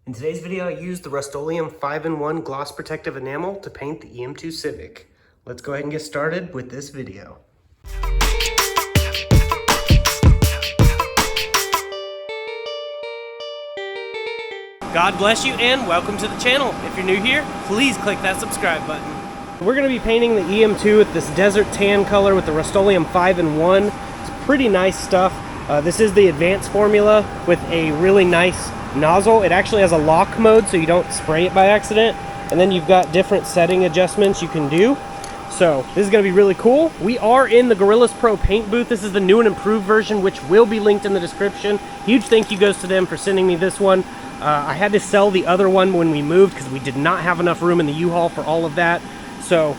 In today's video, I used the Rustoleum 5-in-1 gloss protective enamel to paint the EM2 Civic. Let's go ahead and get started with this video. God bless you and welcome to the channel. If you're new here, please click that subscribe button. We're going to be painting the EM2 with this desert tan color with the Rustoleum 5-in-1. It's pretty nice stuff. This is the advanced formula with a really nice nozzle. It actually has a lock mode so you don't spray it by accident, and then you've got different setting adjustments you can do. So this is going to be really cool. We are in the Gorillas Pro paint booth. This is the new and improved version, which will be linked in the description. Huge thank you goes to them for sending me this one. I had to sell the other one when we moved because we did not have enough room in the U-Haul for all of that. So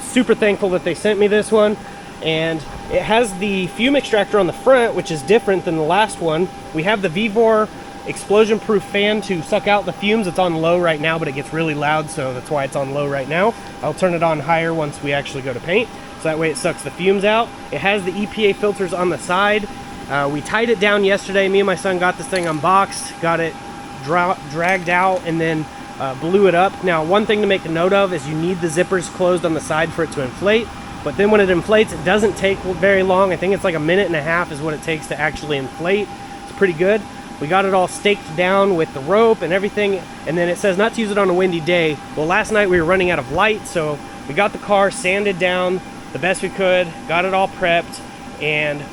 super thankful that they sent me this one. And it has the fume extractor on the front, which is different than the last one. We have the Vevor explosion proof fan to suck out the fumes. It's on low right now, but it gets really loud, so that's why it's on low right now. I'll turn it on higher once we actually go to paint, so that way it sucks the fumes out. It has the EPA filters on the side. We tied it down yesterday. Me and my son got this thing unboxed, got it dragged out, and then blew it up. Now, one thing to make a note of is you need the zippers closed on the side for it to inflate, but then when it inflates, it doesn't take very long. I think it's like 1.5 minutes is what it takes to actually inflate. It's pretty good. We got it all staked down with the rope and everything, and then it says not to use it on a windy day. Well, last night we were running out of light, so we got the car sanded down the best we could, got it all prepped, and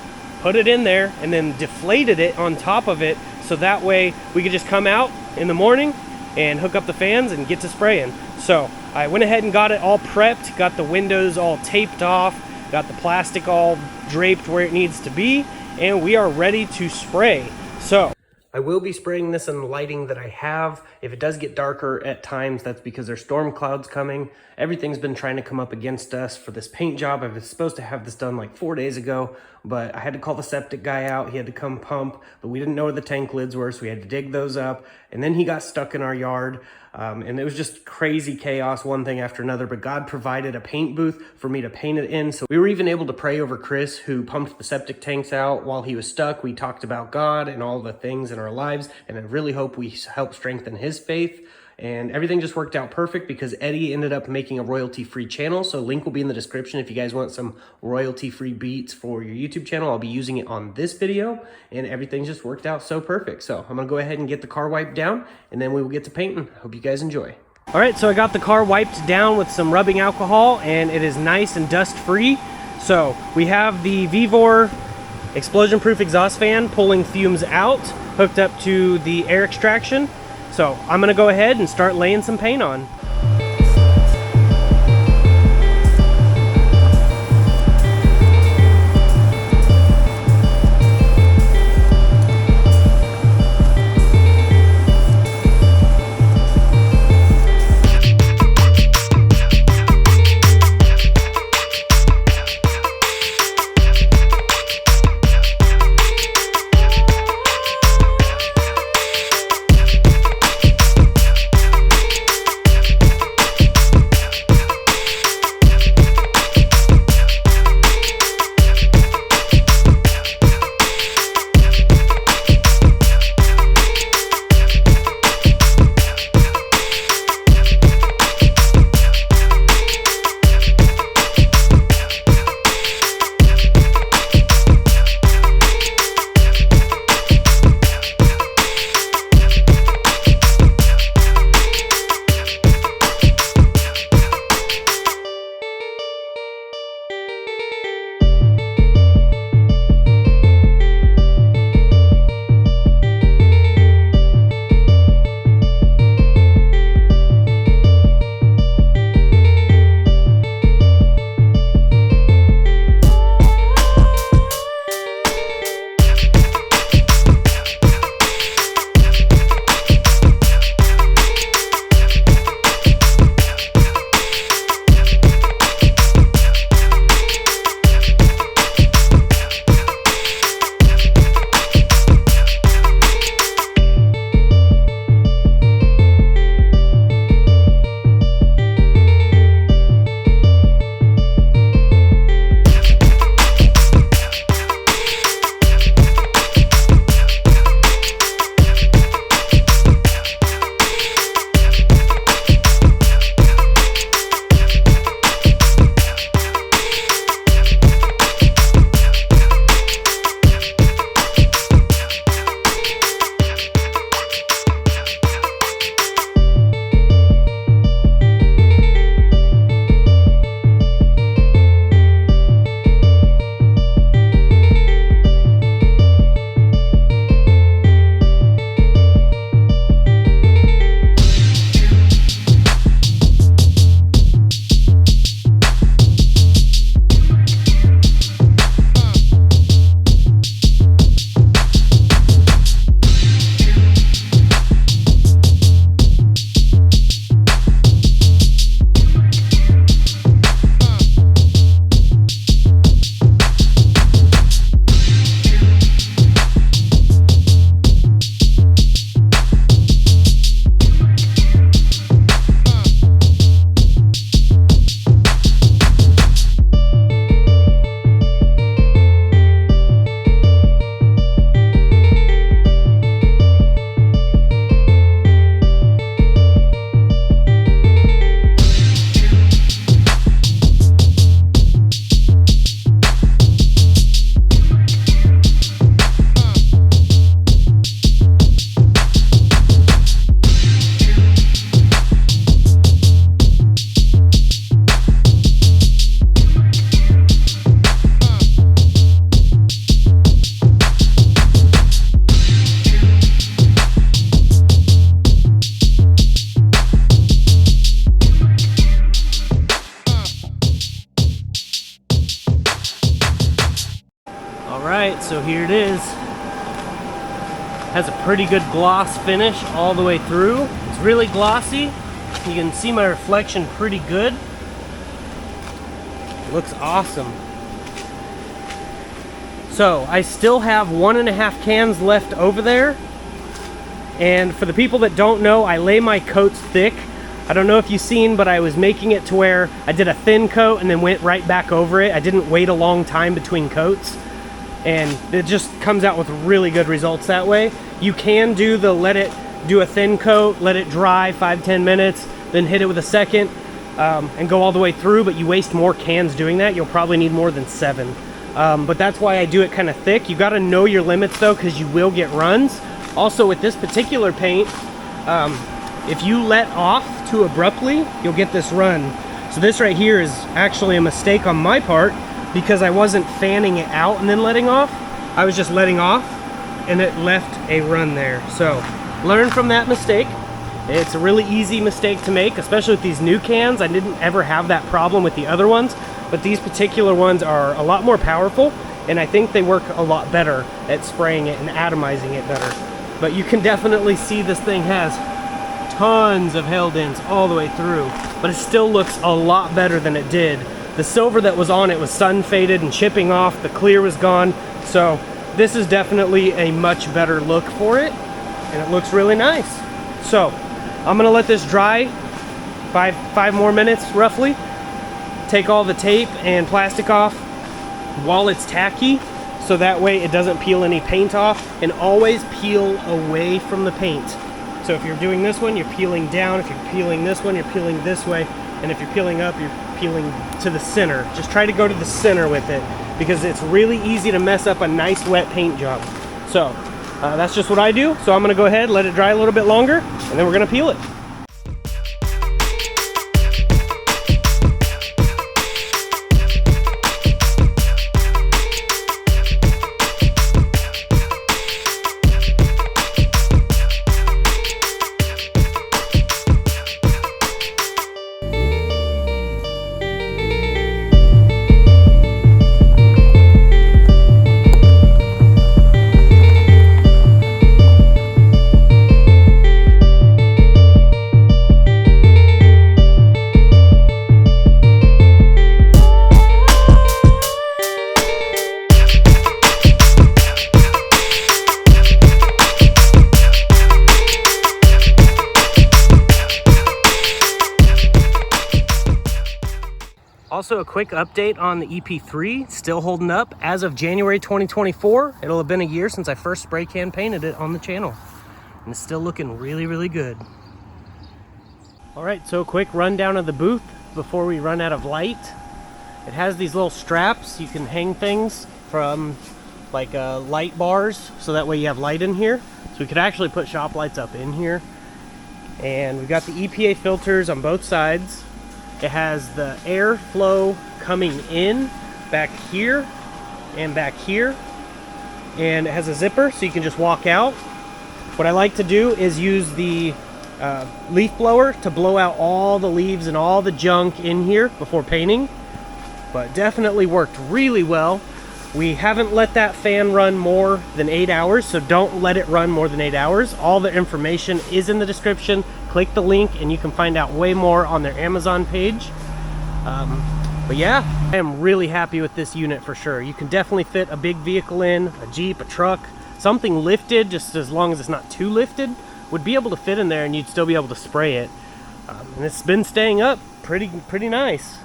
put it in there, and then deflated it on top of it, so that way we could just come out in the morning and hook up the fans and get to spraying. So I went ahead and got it all prepped, got the windows all taped off, got the plastic all draped where it needs to be, and we are ready to spray. So I will be spraying this in the lighting that I have. If it does get darker at times, that's because there's storm clouds coming. Everything's been trying to come up against us for this paint job. I was supposed to have this done like 4 days ago, but I had to call the septic guy out. He had to come pump, but we didn't know where the tank lids were, so we had to dig those up. And then he got stuck in our yard, and it was just crazy chaos, one thing after another, but God provided a paint booth for me to paint it in. So we were even able to pray over Chris, who pumped the septic tanks out while he was stuck. We talked about God and all the things in our lives, and I really hope we help strengthen his faith. And everything just worked out perfect because Eddie ended up making a royalty-free channel. So link will be in the description if you guys want some royalty-free beats for your YouTube channel. I'll be using it on this video, and everything just worked out so perfect. So I'm gonna go ahead and get the car wiped down, and then we will get to painting. Hope you guys enjoy. All right, so I got the car wiped down with some rubbing alcohol, and it is nice and dust-free. So we have the Vevor explosion-proof exhaust fan pulling fumes out, hooked up to the air extraction. So I'm gonna go ahead and start laying some paint on. here it is. Has a pretty good gloss finish all the way through. It's really glossy. You can see my reflection pretty good. It looks awesome. So I still have 1.5 cans left over there. And for the people that don't know, I lay my coats thick. I don't know if you've seen, but I was making it to where I did a thin coat and then went right back over it. I didn't wait a long time between coats. And it just comes out with really good results that way. You can do a thin coat, let it dry 5-10 minutes, then hit it with a second, and go all the way through, but you waste more cans doing that. You'll probably need more than 7. But that's why I do it kind of thick. You gotta know your limits though, because you will get runs. Also with this particular paint, if you let off too abruptly, you'll get this run. So this right here is actually a mistake on my part, because I wasn't fanning it out and then letting off. I was just letting off and it left a run there. So learn from that mistake. It's a really easy mistake to make, especially with these new cans. I didn't ever have that problem with the other ones, but these particular ones are a lot more powerful, and I think they work a lot better at spraying it and atomizing it better. But you can definitely see this thing has tons of held ins all the way through, but it still looks a lot better than it did. The silver that was on it was sun faded and chipping off, the clear was gone, so this is definitely a much better look for it, and it looks really nice. So I'm gonna let this dry five more minutes roughly, take all the tape and plastic off while it's tacky, so that way it doesn't peel any paint off, and always peel away from the paint. So if you're doing this one, you're peeling down. If you're peeling this one, you're peeling this way. And if you're peeling up, you're peeling to the center. Just try to go to the center with it, because it's really easy to mess up a nice wet paint job. So that's just what I do. So I'm gonna go ahead, let it dry a little bit longer, and then we're gonna peel it. Also, a quick update on the EP3, still holding up as of January 2024. It'll have been a year since I first spray can painted it on the channel, and it's still looking really, really good. All right, so a quick rundown of the booth before we run out of light. It has these little straps. You can hang things from like light bars, so that way you have light in here. So we could actually put shop lights up in here. And we've got the EPA filters on both sides. It has the airflow coming in back here and back here, and it has a zipper so you can just walk out. What I like to do is use the leaf blower to blow out all the leaves and all the junk in here before painting, but definitely worked really well. We haven't let that fan run more than 8 hours, so don't let it run more than 8 hours. All the information is in the description. Click the link and you can find out way more on their Amazon page. But yeah, I am really happy with this unit for sure. You can definitely fit a big vehicle in, a Jeep, a truck, something lifted, just as long as it's not too lifted, would be able to fit in there and you'd still be able to spray it. And it's been staying up pretty nice.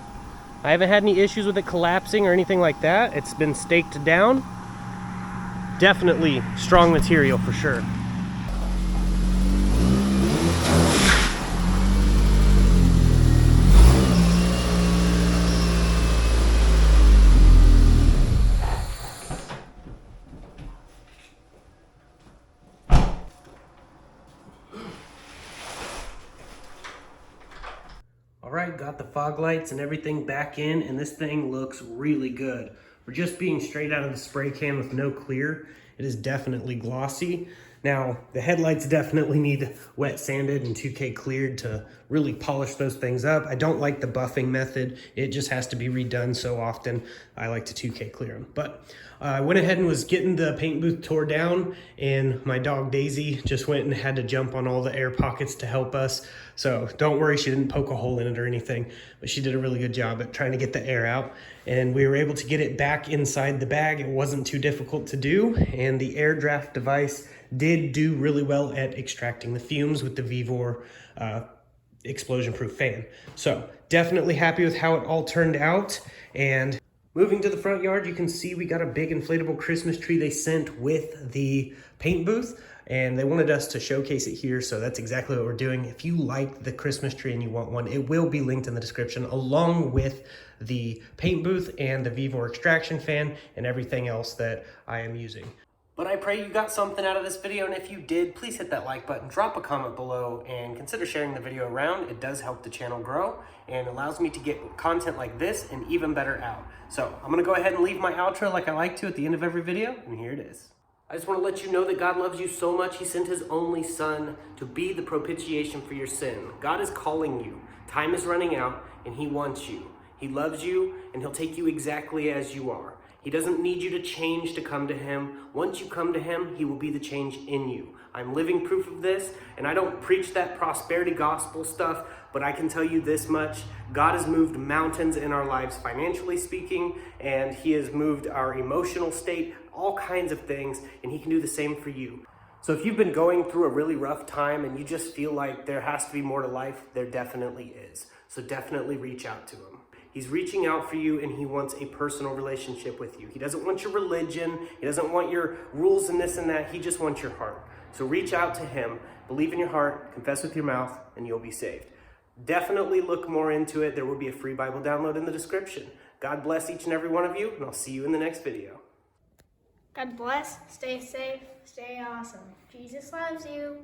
I haven't had any issues with it collapsing or anything like that. It's been staked down. Definitely strong material for sure. All right, got the fog lights and everything back in, and this thing looks really good. For just being straight out of the spray can with no clear, it is definitely glossy. Now, the headlights definitely need wet sanded and 2K cleared to really polish those things up. I don't like the buffing method. It just has to be redone so often. I like to 2K clear them. But I went ahead and was getting the paint booth tore down, and my dog Daisy just went and had to jump on all the air pockets to help us. So don't worry, she didn't poke a hole in it or anything, but she did a really good job at trying to get the air out. And we were able to get it back inside the bag. It wasn't too difficult to do, and the air draft device did do really well at extracting the fumes with the Vevor explosion-proof fan. So definitely happy with how it all turned out. And moving to the front yard, you can see we got a big inflatable Christmas tree they sent with the paint booth, and they wanted us to showcase it here, so that's exactly what we're doing. If you like the Christmas tree and you want one, it will be linked in the description, along with the paint booth and the Vevor extraction fan and everything else that I am using. But I pray you got something out of this video, and if you did, please hit that like button, drop a comment below, and consider sharing the video around. It does help the channel grow and allows me to get content like this and even better out. So I'm gonna go ahead and leave my outro like I like to at the end of every video, and here it is. I just want to let you know that God loves you so much, he sent his only son to be the propitiation for your sin. God is calling you. Time is running out, and he wants you. He loves you, and he'll take you exactly as you are. He doesn't need you to change to come to him. Once you come to him, he will be the change in you. I'm living proof of this, and I don't preach that prosperity gospel stuff, but I can tell you this much. God has moved mountains in our lives, financially speaking, and he has moved our emotional state, all kinds of things, and he can do the same for you. So if you've been going through a really rough time and you just feel like there has to be more to life, there definitely is. So definitely reach out to him. He's reaching out for you, and he wants a personal relationship with you. He doesn't want your religion. He doesn't want your rules and this and that. He just wants your heart. So reach out to him, believe in your heart, confess with your mouth, and you'll be saved. Definitely look more into it. There will be a free Bible download in the description. God bless each and every one of you, and I'll see you in the next video. God bless, stay safe, stay awesome. Jesus loves you.